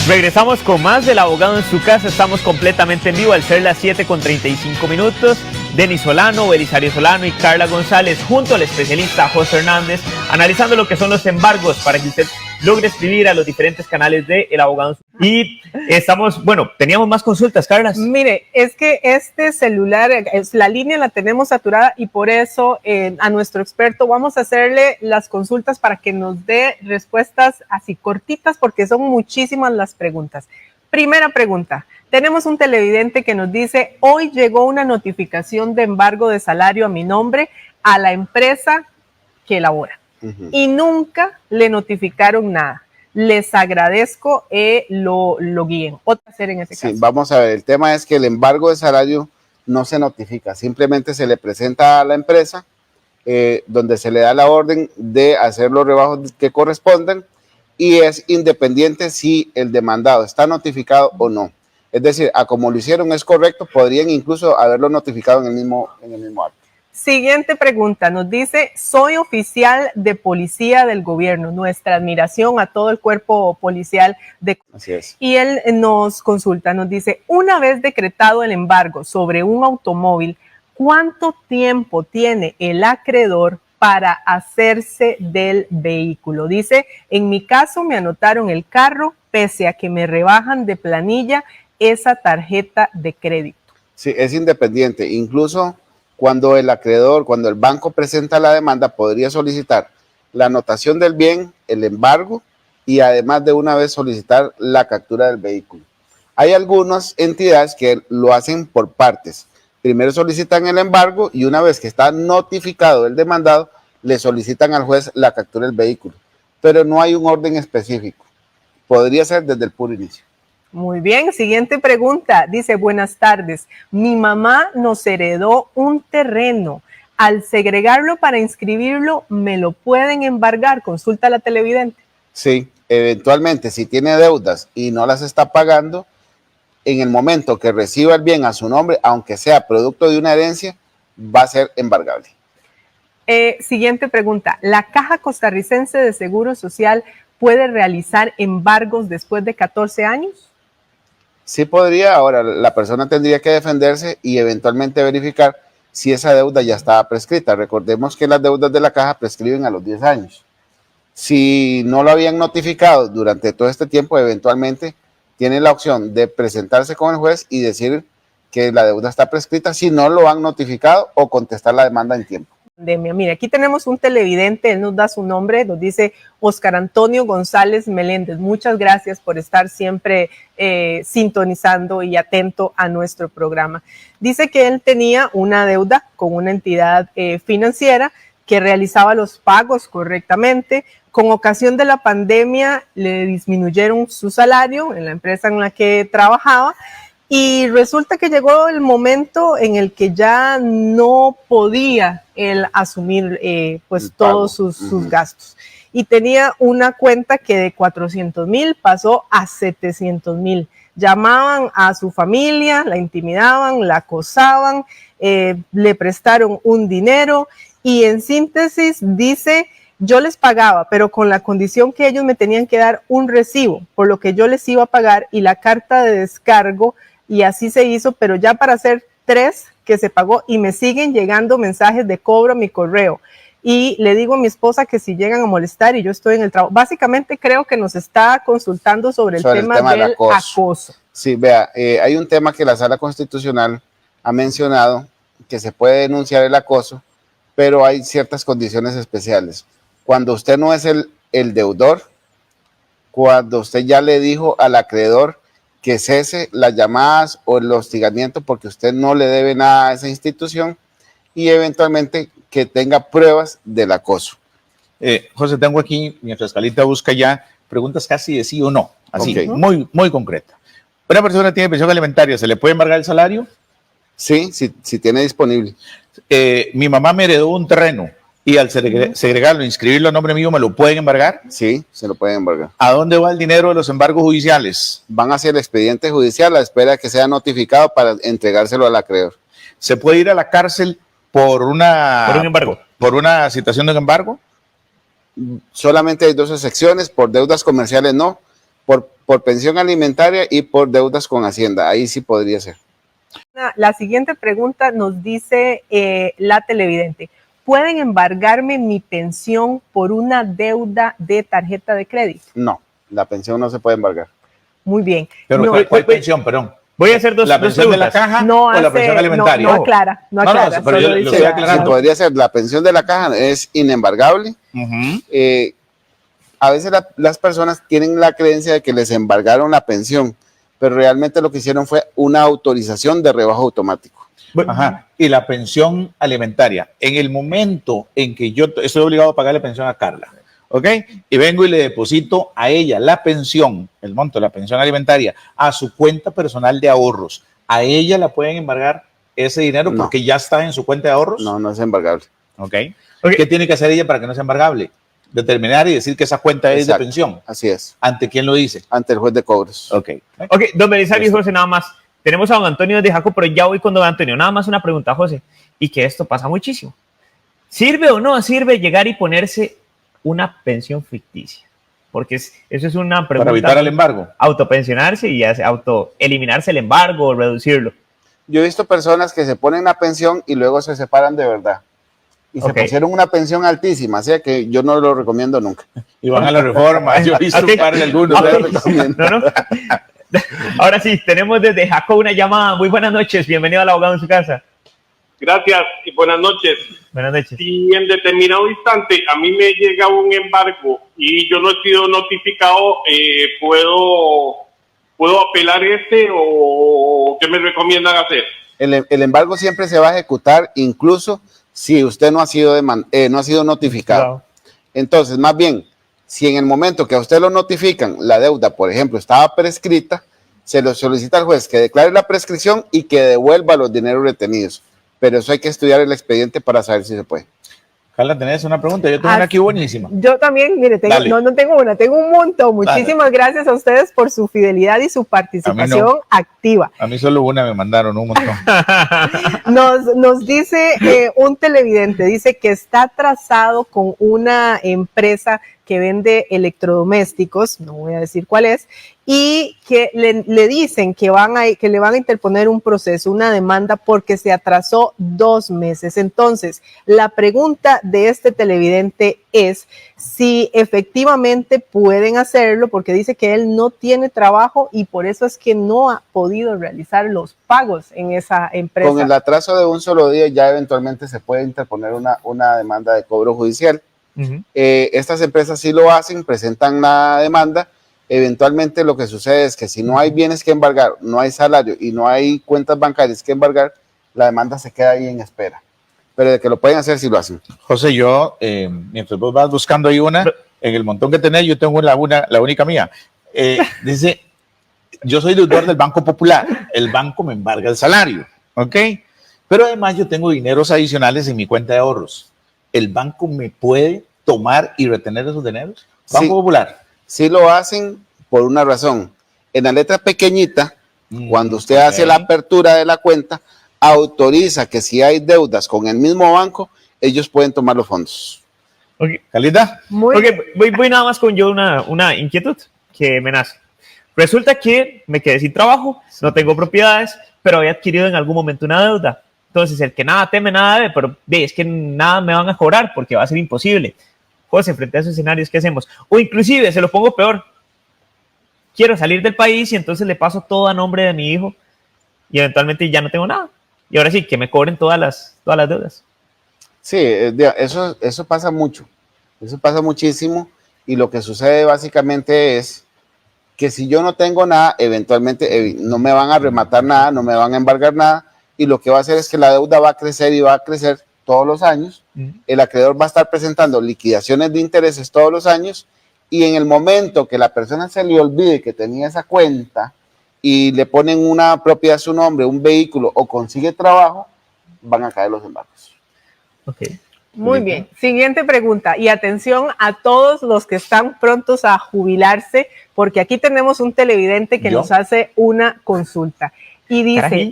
Regresamos con más del abogado en su casa. Estamos completamente en vivo al ser las 7:35. Denis Solano, Belisario Solano y Carla González junto al especialista José Hernández analizando lo que son los embargos para que usted logre escribir a los diferentes canales de El Abogado en su Casa. Y estamos, bueno, teníamos más consultas, Carla. Mire, es que este celular, la línea la tenemos saturada y por eso a nuestro experto vamos a hacerle las consultas para que nos dé respuestas así cortitas porque son muchísimas las preguntas. Primera pregunta. Tenemos un televidente que nos dice, hoy llegó una notificación de embargo de salario a mi nombre a la empresa que elabora y nunca le notificaron nada. Les agradezco lo guíen. Otra hacer en ese caso. Sí, vamos a ver, el tema es que el embargo de salario no se notifica, simplemente se le presenta a la empresa donde se le da la orden de hacer los rebajos que correspondan y es independiente si el demandado está notificado o no. Es decir, a como lo hicieron es correcto, podrían incluso haberlo notificado en el mismo acto. Siguiente pregunta, nos dice, soy oficial de policía del gobierno, nuestra admiración a todo el cuerpo policial. Así es. Y él nos consulta, nos dice, una vez decretado el embargo sobre un automóvil, ¿cuánto tiempo tiene el acreedor para hacerse del vehículo? Dice, en mi caso me anotaron el carro, pese a que me rebajan de planilla esa tarjeta de crédito. Sí, es independiente. Incluso cuando el acreedor, cuando el banco presenta la demanda, podría solicitar la anotación del bien, el embargo y además de una vez solicitar la captura del vehículo. Hay algunas entidades que lo hacen por partes. Primero solicitan el embargo y una vez que está notificado el demandado, le solicitan al juez la captura del vehículo. Pero no hay un orden específico. Podría ser desde el puro inicio. Muy bien, siguiente pregunta. Dice, buenas tardes. Mi mamá nos heredó un terreno. Al segregarlo para inscribirlo, ¿me lo pueden embargar? Consulta a la televidente. Sí, eventualmente, si tiene deudas y no las está pagando, en el momento que reciba el bien a su nombre, aunque sea producto de una herencia, va a ser embargable. Siguiente pregunta. ¿La Caja Costarricense de Seguro Social puede realizar embargos después de 14 años? Sí podría, ahora la persona tendría que defenderse y eventualmente verificar si esa deuda ya estaba prescrita. Recordemos que las deudas de la caja prescriben a los 10 años. Si no lo habían notificado durante todo este tiempo, eventualmente tiene la opción de presentarse con el juez y decir que la deuda está prescrita si no lo han notificado o contestar la demanda en tiempo. Mira, aquí tenemos un televidente, él nos da su nombre, nos dice Oscar Antonio González Meléndez. Muchas gracias por estar siempre sintonizando y atento a nuestro programa. Dice que él tenía una deuda con una entidad financiera que realizaba los pagos correctamente. Con ocasión de la pandemia le disminuyeron su salario en la empresa en la que trabajaba. Y resulta que llegó el momento en el que ya no podía él asumir pues todos sus gastos. Y tenía una cuenta que de 400,000 pasó a 700,000. Llamaban a su familia, la intimidaban, la acosaban, le prestaron un dinero y en síntesis dice, yo les pagaba, pero con la condición que ellos me tenían que dar un recibo por lo que yo les iba a pagar y la carta de descargo. Y así se hizo, pero ya para hacer 3 que se pagó y me siguen llegando mensajes de cobro a mi correo. Y le digo a mi esposa que si llegan a molestar y yo estoy en el trabajo. Básicamente creo que nos está consultando sobre el tema del acoso. Sí, vea, hay un tema que la Sala Constitucional ha mencionado, que se puede denunciar el acoso, pero hay ciertas condiciones especiales. Cuando usted no es el deudor, cuando usted ya le dijo al acreedor que cese las llamadas o el hostigamiento porque usted no le debe nada a esa institución y eventualmente que tenga pruebas del acoso. José, tengo aquí, mientras Calita busca ya, preguntas casi de sí o no, así, muy concreta. ¿Una persona tiene pensión alimentaria, se le puede embargar el salario? Sí, si tiene disponible. Mi mamá me heredó un terreno y al segregarlo, inscribirlo a nombre mío, ¿me lo pueden embargar? Sí, se lo pueden embargar. ¿A dónde va el dinero de los embargos judiciales? Van hacia el expediente judicial a espera de que sea notificado para entregárselo al acreedor. ¿Se puede ir a la cárcel por un embargo? ¿Por una situación de embargo? Solamente hay 2 excepciones, por deudas comerciales no, por por pensión alimentaria y por deudas con Hacienda. Ahí sí podría ser. La siguiente pregunta nos dice la televidente. ¿Pueden embargarme mi pensión por una deuda de tarjeta de crédito? No, la pensión no se puede embargar. Muy bien. Pero no, ¿cuál pensión? Perdón. Voy a hacer ¿La pensión de la caja o la pensión alimentaria? No aclara. Pero yo lo estoy aclarando. Sí, podría ser, la pensión de la caja es inembargable. A veces las personas tienen la creencia de que les embargaron la pensión, pero realmente lo que hicieron fue una autorización de rebajo automático. Ajá. Y la pensión alimentaria, en el momento en que yo estoy obligado a pagarle pensión a Carla, ¿ok? Y vengo y le deposito a ella la pensión, el monto de la pensión alimentaria, a su cuenta personal de ahorros, ¿a ella la pueden embargar ese dinero porque ya está en su cuenta de ahorros? No, no es embargable. ¿Ok? ¿Qué tiene que hacer ella para que no sea embargable? Determinar y decir que esa cuenta es de pensión. Así es. ¿Ante quién lo dice? Ante el juez de cobros. Ok, don Belisario y José, nada más. Tenemos a don Antonio de Jaco, pero ya voy con don Antonio. Nada más una pregunta, José, y que esto pasa muchísimo. ¿Sirve o no sirve llegar y ponerse una pensión ficticia? Porque eso es una pregunta. Para evitar el embargo. Autopensionarse y eliminarse el embargo o reducirlo. Yo he visto personas que se ponen la pensión y luego se separan de verdad. Y se pusieron una pensión altísima, así que yo no lo recomiendo nunca. Y van a la reforma. Yo he visto un par de algunos. No. Ahora sí, tenemos desde Jaco una llamada. Muy buenas noches, bienvenido al abogado en su casa. Gracias y buenas noches. Buenas noches. Si en determinado instante a mí me llega un embargo y yo no he sido notificado, ¿puedo apelar o qué me recomiendan hacer? El embargo siempre se va a ejecutar incluso si usted no ha sido notificado. Wow. Entonces, más bien, si en el momento que a usted lo notifican, la deuda, por ejemplo, estaba prescrita, se lo solicita al juez que declare la prescripción y que devuelva los dineros retenidos. Pero eso hay que estudiar el expediente para saber si se puede. Carla, ¿tenés una pregunta? Yo tengo una aquí buenísima. Yo también, mire, no tengo una, tengo un montón. Muchísimas gracias a ustedes por su fidelidad y su participación activa. A mí solo una me mandaron, un montón. Nos dice un televidente, dice que está trazado con una empresa que vende electrodomésticos, no voy a decir cuál es, y que le dicen que le van a interponer un proceso, una demanda porque se atrasó 2 meses. Entonces, la pregunta de este televidente es si efectivamente pueden hacerlo, porque dice que él no tiene trabajo y por eso es que no ha podido realizar los pagos en esa empresa. Con el atraso de un solo día ya eventualmente se puede interponer una demanda de cobro judicial. Estas empresas sí lo hacen, presentan la demanda. Eventualmente lo que sucede es que si no hay bienes que embargar, no hay salario y no hay cuentas bancarias que embargar, la demanda se queda ahí en espera. Pero de que lo pueden hacer, sí lo hacen. José, yo, mientras vos vas buscando ahí una, en el montón que tenés, yo tengo la única mía. Dice, yo soy deudor del Banco Popular, el banco me embarga el salario, ¿ok? Pero además yo tengo dineros adicionales en mi cuenta de ahorros. ¿El banco me puede tomar y retener esos dineros? Banco Popular. Sí lo hacen por una razón. En la letra pequeñita, cuando usted hace la apertura de la cuenta, autoriza que si hay deudas con el mismo banco, ellos pueden tomar los fondos. ¿Calita? Voy nada más con yo una inquietud que me nace. Resulta que me quedé sin trabajo, no tengo propiedades, pero había adquirido en algún momento una deuda. Entonces, el que nada teme, nada debe, pero es que nada me van a cobrar porque va a ser imposible. José, frente a esos escenarios, ¿qué hacemos? O inclusive, se lo pongo peor, quiero salir del país y entonces le paso todo a nombre de mi hijo y eventualmente ya no tengo nada. Y ahora sí, que me cobren todas las deudas. Sí, eso pasa mucho. Eso pasa muchísimo y lo que sucede básicamente es que si yo no tengo nada, eventualmente no me van a rematar nada, no me van a embargar nada y lo que va a hacer es que la deuda va a crecer y va a crecer todos los años. El acreedor va a estar presentando liquidaciones de intereses todos los años y en el momento que la persona se le olvide que tenía esa cuenta y le ponen una propiedad a su nombre, un vehículo o consigue trabajo, van a caer los embargos. Okay. Muy bien. Siguiente pregunta y atención a todos los que están prontos a jubilarse porque aquí tenemos un televidente que nos hace una consulta. Y dice,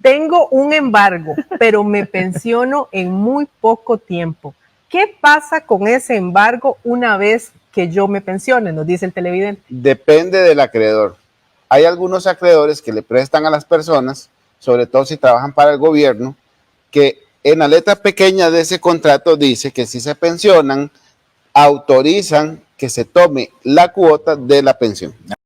tengo un embargo, pero me pensiono en muy poco tiempo. ¿Qué pasa con ese embargo una vez que yo me pensione? Nos dice el televidente. Depende del acreedor. Hay algunos acreedores que le prestan a las personas, sobre todo si trabajan para el gobierno, que en la letra pequeña de ese contrato dice que si se pensionan, autorizan que se tome la cuota de la pensión.